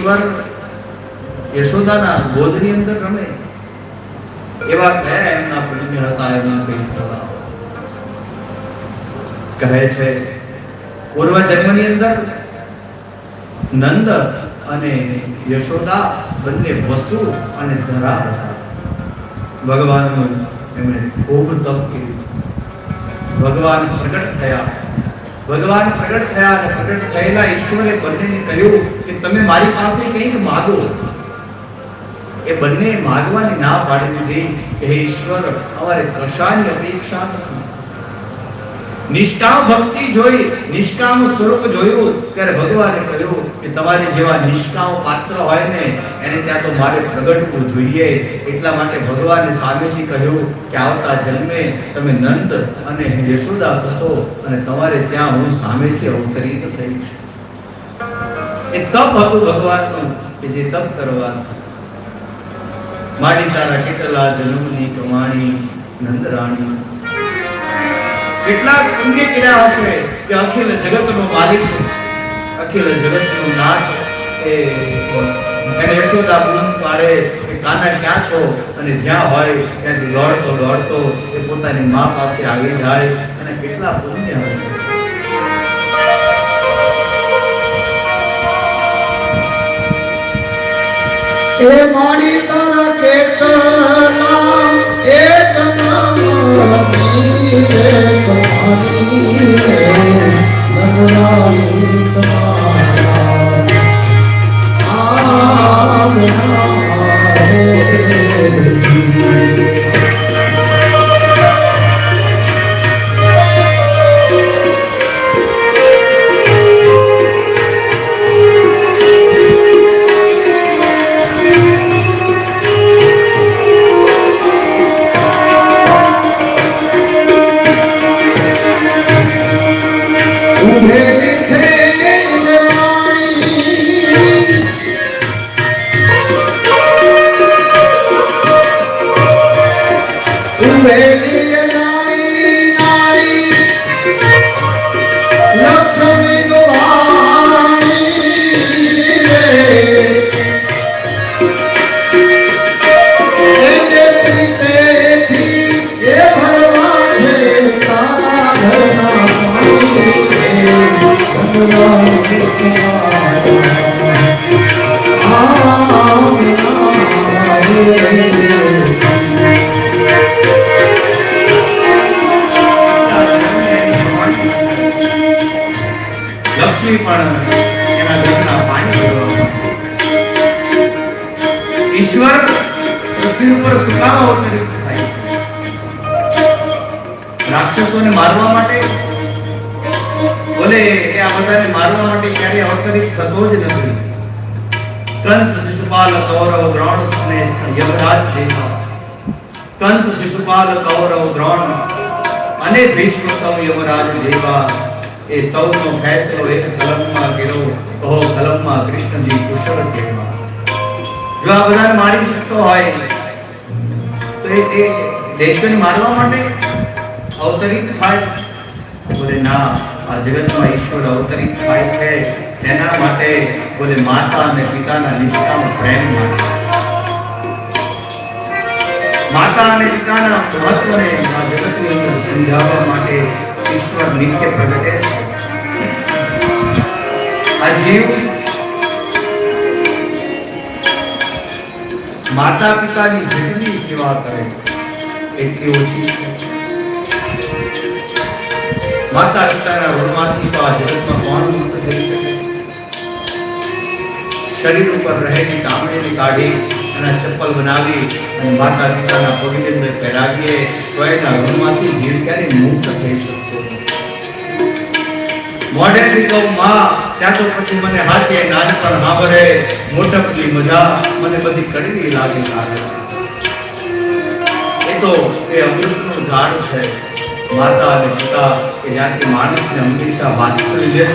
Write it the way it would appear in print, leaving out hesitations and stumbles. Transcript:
ઈશ્વર યશોદાના ગોદની અંદર રમે, એવા કયા એમના પુણ્ય હતા, એમના કઈ હતા. કહે છે પૂર્વ જન્મની અંદર નંદ અને યશોદા બંને વસુ અને ધરા હતા. ભગવાનનું એમણે ખૂબ તપ કર્યું. ભગવાન પ્રગટ થયા અને પ્રગટ થયેલા ઈશ્વરે બંનેને કહ્યું કે તમે મારી પાસે કંઈક માગો. એ બંને માગવાની ના પાડી દીધી કે હે ઈશ્વર, અમારે કશાની અપેક્ષા નથી. નિષ્કામ ભક્તિ જોઈ, નિષ્કામ સ્વરૂપ જોયું ત્યારે ભગવાને કહ્યું કે તમારી જેવા નિષ્કામ પાત્ર હોય ને એને ત્યાં તો મારે પ્રગટવું જોઈએ. એટલા માટે ભગવાને સામેથી કહ્યું કે આવતા જન્મે તમે નંદ અને યશોદા થશો અને તમારે ત્યાં હું સામેથી અવતરિત થઈશ. એ તપ હતું ભગવાનનું કે જે તપ કરવા માડી તારા કેટલા જન્મની કમાણી નંદરાણી. કેટલા પુણ્ય કર્યા હશે કે અખિલ જગતનો માલિક, અખિલ જગતનો નાથ એ એને યશોદા બૂંદ પાડે કે કાના ક્યાં છો, અને જ્યાં હોય ત્યાંથી દોડતો એ પોતાની મા પાસે આવી જાય. અને કેટલા પુણ્ય હશે. એ મારી તારા કેટલા એ જન્મની રે કહાની રે નંદરાણી તમારા લક્ષ્મી પણ એના ઘરના પાણી ભરવા. ઈશ્વર પૃથ્વી ઉપર સુકામ અવતરિત થાય. રાક્ષસોને મારવા માટે બોલે એ આ બધાને મારવા માટે ક્યારે અવતરિત થતો જ નથી. કંસ શિશુપાલ કૌરવ દ્રોણ અને યમરાજ જેવા, કંસ શિશુપાલ કૌરવ દ્રોણ અને ભીષ્મ સૌ યમરાજ જેવા એ સૌનો ફેસલો એક કલમમાં કર્યો. કહો કલમમાં કૃષ્ણજી કુશળ કહેવા. જો આ બધાને મારી શકતો હોય તો એ દેશને મારવા માટે અવતરિત થાય? બોલે ના, આ જગતમાં ઈશ્વર અવતરિત થાય છે શેના માટે? બોલે માતા અને પિતાના નિષ્કામ પ્રેમ માટે. માતા અને પિતાના મહત્વને આ જગતની અંદર સમજાવવા માટે ઈશ્વર નિત્ય પ્રગટે છે. આ જીવ માતા પિતાની જેટલી સેવા કરે એટલી ઓછી છે. માતા પિતાના ઋણમાંથી તો આ જગતમાં કોણ મુક્ત થઈ શકે? શરીર ઉપર રહેલી ચામડીને કાઢી અને ચપ્પલ બનાવી અને માતા પિતાના પગની અંદર પહેરાવીએ તો એના ઋણમાંથી જીવ ક્યારે મુક્ત થઈ શકતો? મોઢે કહું માં ત્યાં તો પછી મને હાથે નાનપણ સાંભળે, મોટપની મજા મને બધી કડવી લાગે. એ તો એ અમૃતનું ઝાડ છે માતા અને પિતા કે જ્યાંથી માણસને હંમેશા વાત્સલ્ય